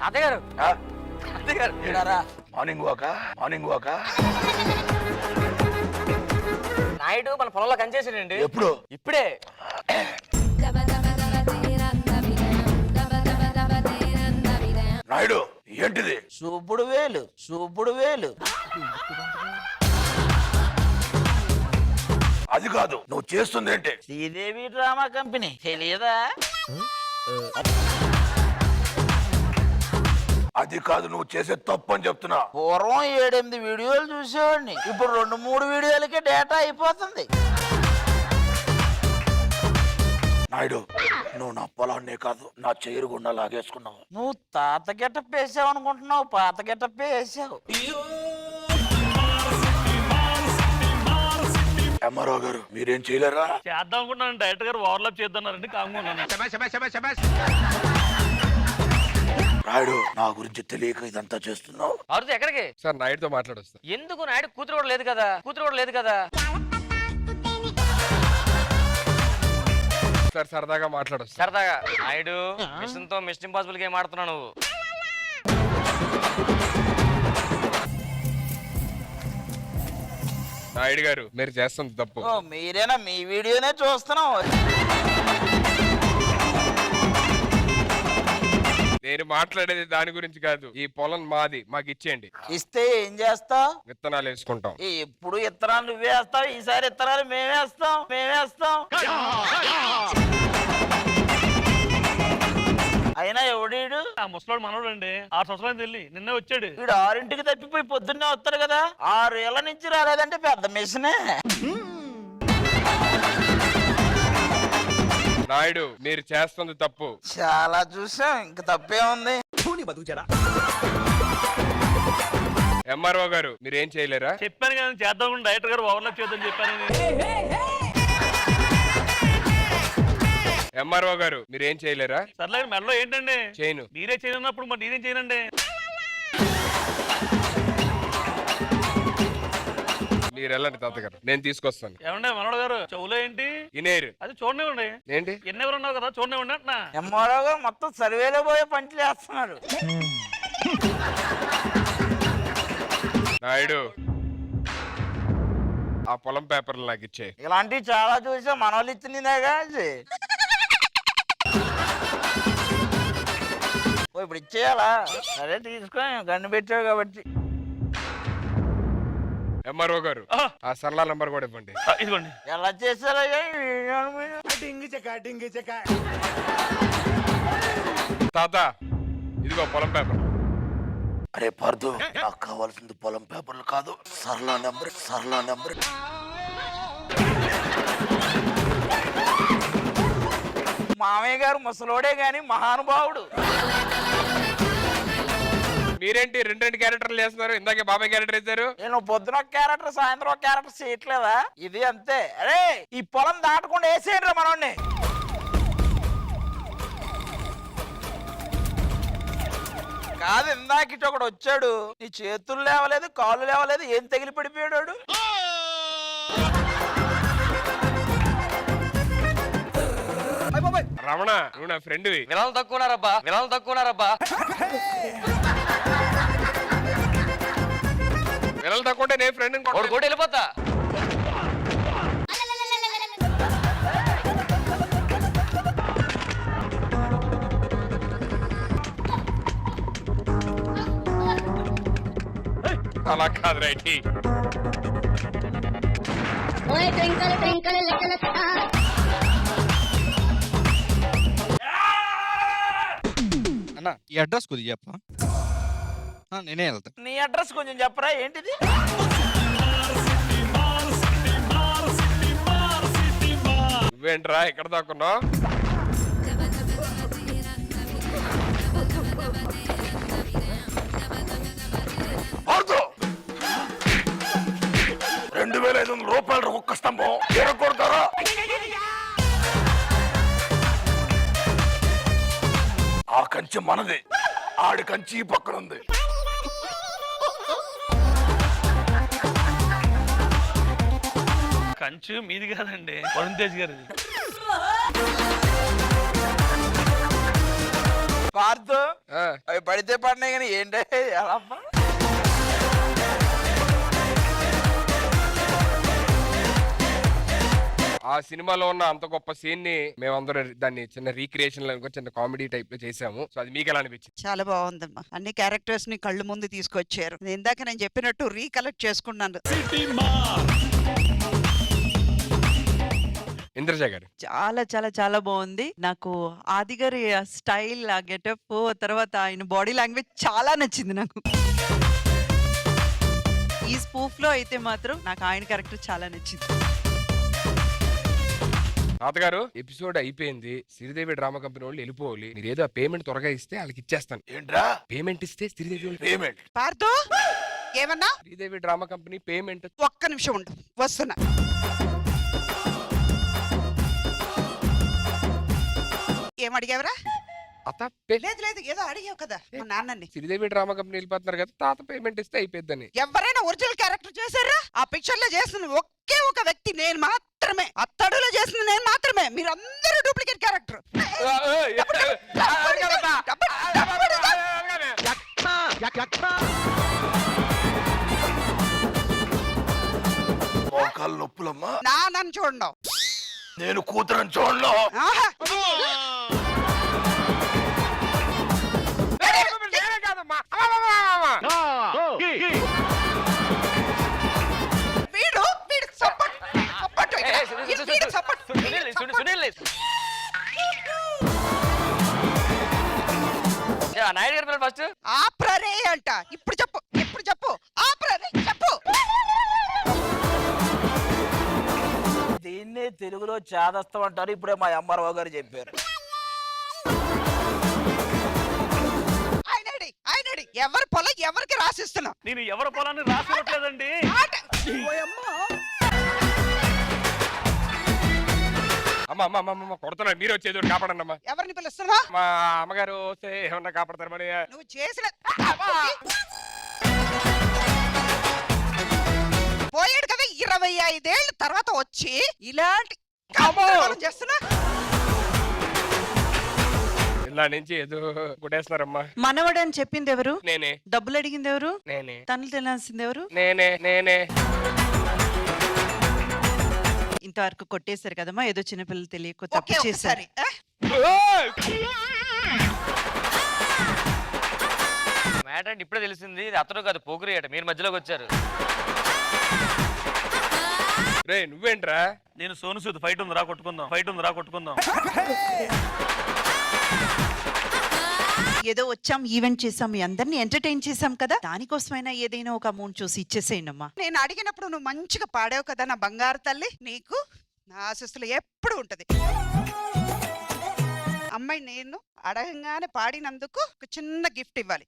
తాతయ్య గారు తాతయ్య గారు మార్నింగ్ వాక నాయుడు మన పొలంలో కనిచేసాడండి. ఎప్పుడు? ఇప్పుడే. నాయుడు ఏంటిది? చూపుడు వేలు. అది కాదు, నువ్వు చేస్తుంది ఏంటి? శ్రీదేవి డ్రామా కంపెనీ తెలియదా? అది కాదు, నువ్వు చేసే తప్పు అని చెప్తున్నా. పూర్వం 7-8 వీడియోలు చూసేవాడిని, ఇప్పుడు 2-3 వీడియోలకే డేటా అయిపోతుంది. నాయుడు, నువ్వు నా పొలాన్నే కాదు నా చైరు గుండా లాగేసుకున్నావు. నువ్వు తాత గెటప్ వేసావు అనుకుంటున్నావు, పాత గెటప్ వేసావు. ఎంఆర్ఓ గారు మీరేం చేయలేరా? చేద్దాం అనుకుంటున్నాను, డైరెక్టర్ గారు ఓవర్లాప్ చేద్దాన్నారండి, కామ్గా ఉన్నాను. నాయుడు, నా గురించి తెలియక ఇదంతా చేస్తున్నావు. అవును, ఎక్కడికి సార్? నాయుడుతో మాట్లాడొస్తా. ఎందుకు? నాయుడు కూతురు కూడా లేదు కదా. సార్ సరదాగా మాట్లాడొస్తా. సరదాగా. నాయుడు, మిషన్ తో మిషన్ ఇంపాసిబుల్ గేమ్ ఆడుతున్నావు నువ్వు. నాయుడు గారు మీరు చేస్తుంది తప్పు. ఓ మీరేనా? మీ వీడియోనే చూస్తున్నాం. నేను మాట్లాడేది దాని గురించి కాదు. ఈ పొలం మాది, మాకు ఇచ్చేయండి. ఇస్తే ఏం చేస్తావు? విత్తనాలు వేసుకుంటాం. ఎప్పుడు ఇత్తనాలు నువ్వే వేస్తావు, ఈసారి ఇత్తనాలు మేమేస్తాం. అయినా ఎవడీడు? ఆ ముసలోడు మనోడు అండి, 6 సంవత్సరాలు వెళ్ళి నిన్నే వచ్చాడు. వీడు 6ంటికి తప్పిపోయి పొద్దున్నే వస్తాడు కదా. 6 ఏళ్ల నుంచి రాలేదంటే పెద్ద మిషనే. నాయుడు మీరు చేస్తుంది తప్పు. చాలా చూసాం, ఇంక తప్పే ఉంది. ఎంఆర్ఓ గారు మీరేం చేయలేరా? చెప్పాను కదా చేద్దాం అనుకుంటే డైరెక్టర్ గారు ఓవర్లాప్ చేద్దాం చెప్పాను. ఎంఆర్ఓ గారు మీరేం చేయలేరా? సర్లే, మెడలో ఏంటండి చేయను. మీరే చేయనప్పుడు మరి నేనేం చేయనండి. మీరు వెళ్ళండి తాతగారు, నేను తీసుకొస్తాను. ఏమండి మనోడు గారు, చెవులో ఏంటి? ఇనేరు. అది చూడనివ్వండి. ఏంటి? ఎన్నెవరు ఉన్నావు కదా, చూడనివ్వండి అంటున్నా. ఎంఆర్ఓగా మొత్తం సర్వేలో పోయే పంచులు వేస్తున్నాడు. నాయుడు ఆ పొలం పేపర్లు నాకు ఇచ్చే. ఇలాంటివి చాలా చూసాం, మన వాళ్ళు ఇచ్చిందేగా. ఇప్పుడు ఇచ్చేయాలా? సరే తీసుకో, గన్ను పెట్టావు కాబట్టి. ఎంఆర్ఓ గారు ఆ సరళ నంబర్ కూడా ఇవ్వండి. ఇదిగోండి. ఎలా చేశారా? తాత ఇదిగో పొలం పేపర్. అరే పార్దు, నాకు కావాల్సింది పొలం పేపర్లు కాదు, సరళ నెంబర్. మామయ్య గారు ముసలోడే గాని మహానుభావుడు. మీరేంటి 2 క్యారెక్టర్లు చేస్తున్నారు? ఇందాకే బాబాయ్ క్యారెక్టర్ వేశారు. నేను పొద్దున ఒక క్యారెక్టర్, సాయంత్రం ఒక క్యారెక్టర్ చేయట్లేదా? ఇది అంతే. అరే ఈ పొలం దాటకుండా వేసేయండి రా మనోడిని. కాదు, ఇందాక ఇటు ఒకడు వచ్చాడు, నీ చేతులు లేవలేదు, కాళ్ళు లేవలేదు, ఏం తగిలి పడిపోయాడు. రమణ నువ్వు నా ఫ్రెండ్వి. వినాలు తక్కువన్నారబ్బా. వినాలు తక్కువంటే నేను ఫ్రెండ్ కోటి వెళ్ళిపోతా. అలా కాదు రైట్. అన్న ఈ అడ్రస్ కొద్దిగా చెప్పా, నేనే వెళ్తా. నీ అడ్రస్ కొంచెం చెప్పరా? ఏంటిది? నువ్వేంట్రా ఇక్కడ దాక్కున్నావు? పార్దు, 2500 రూపాయలు ఒక్క స్తంభం ఎరగొడతారా? ఆ కంచె మనది, ఆడి కంచి ఈ పక్కన ఉంది. కంచు మీది కాదండి, వరుణ్ తేజ్ గారిది. పార్థు ఆ, అవి పడితే పడినాయి కానీ ఏంటే ఎలా అబ్బా? ఆ సినిమాలో ఉన్న అంత గొప్ప సీన్ ని మేమందరం దాన్ని చిన్న రీక్రియేషన్ లో చిన్న కామెడీ టైప్ లో చేసాము. సో అది మీకు ఎలా అనిపించింది? చాలా బాగుందమ్మా. అన్ని క్యారెక్టర్స్ ని కళ్ళు ముందు తీసుకొచ్చారు. ఇందాక నేను చెప్పినట్టు రీకలెక్ట్ చేసుకున్నాను. ఇంద్రజ గారు చాలా చాలా చాలా బాగుంది. నాకు ఆది గారి స్టైల్, ఆ గెటప్, తర్వాత ఆయన బాడీ లాంగ్వేజ్ చాలా నచ్చింది నాకు. ఈ స్పూఫ్ లో అయితే మాత్రం నాకు ఆయన క్యారెక్టర్ చాలా నచ్చింది. తాతగారు ఎపిసోడ్ అయిపోయింది. శ్రీదేవి డ్రామా కంపెనీ వాళ్ళు వెళ్ళిపోవాలి. మీరు ఏదో పేమెంట్ త్వరగా ఇస్తే వాళ్ళకి ఇచ్చేస్తాను. ఏంట్రా పేమెంట్ ఇస్తే శ్రీదేవి వాళ్ళు పేమెంట్? పార్థు ఏమన్నా? Sridevi drama company payment. ఒక్క నిమిషం ఉండు, వస్తున్నా. ఏమడిగావరా? అత లేదు లేదు, ఏదో అడిగావు కదా మా నాన్నని. శ్రీదేవి డ్రామా కంపెనీ వెళ్ళిపోతున్నారు కదా, తాత పేమెంట్ ఇస్తే అయిపోద్దని. ఎవరైనా ఒరిజినల్ క్యారెక్టర్ చేశారా? ఆ పిక్చర్ లో చేసిన ఒకే ఒక వ్యక్తి నేను మాత్రమే. అత్తడులో చేసిన నేను మాత్రమే. మీరందరూ డూప్లికేట్ క్యారెక్టర్. మోకాలు నొప్పులమ్మా. నన్ను చూడండి. నేను కూతురని చూడను. ఆహా. వీడు వీడికి సపోర్ట్ సపోర్ట్ వీడికి సపోర్ట్. నాయుడు గారి పిల్లలు ఫస్ట్ ఆప్రరే అంట. ఇప్పుడు చెప్పు, ఇప్పుడు చెప్పు. ఆప్రరే చెప్పు. దీన్నే తెలుగులో చాదస్తం అంటారు. ఇప్పుడే మా అమ్మారావు గారు చెప్పారు. ఆయనడి ఆయనడి ఎవరి పొలం ఎవరికి రాసిస్తున్నా? నేను ఎవరి పొలాన్ని రాసివ్వట్లేదండి. అమ్మ కొడుతున్నారు. మీరు వచ్చేది కాపాడండి అమ్మా. ఎవరిని పిలుస్తున్నా? మా అమ్మగారు వస్తే ఏమన్నా కాపాడతారు మరి. నువ్వు చేసిన పోయాడు కదా 25 ఏళ్ళ తర్వాత వచ్చి ఇలాంటి కాపురం చేస్తున్నా. ఇలా నుంచి ఏదో కొట్టేస్తున్నారమ్మా. మనవడు అని చెప్పింది ఎవరు? నేనే డబ్బులు అడిగింది ఎవరు? నేనే తనులు తినాల్సింది ఎవరు? నేనే నేనే ఇంతవరకు కొట్టేశారు కదమ్మా. ఏదో చిన్నపిల్లలు తెలియక ఓకే, తప్పు చేశారు. ఒకసారి, ఆ? మ్యాటర్ అంటే ఇప్పుడే తెలిసింది. ఇది అతను కాదు, పోగురి అట. మీరు మధ్యలోకి వచ్చారు. రే నువ్వేంట్రా? నేను సోను సూద్ ఫైట్ ఉంది రా కొట్టుకుందాం. ఫైట్ ఉంది రా కొట్టుకుందాం. ఏదో వచ్చాం, ఈవెంట్ చేసాం, మీ అందరినీ ఎంటర్టైన్ చేసాం కదా, దానికోసమైనా ఏదైనా ఒక అమౌంట్ చూసి ఇచ్చేసేయండి అమ్మా. నేను అడిగినప్పుడు నువ్వు మంచిగా పాడావు కదా నా బంగారు తల్లి. నీకు నా ఆశీస్సులు ఎప్పుడు ఉంటది. అమ్మాయి నేను అడగంగానే పాడినందుకు ఒక చిన్న గిఫ్ట్ ఇవ్వాలి.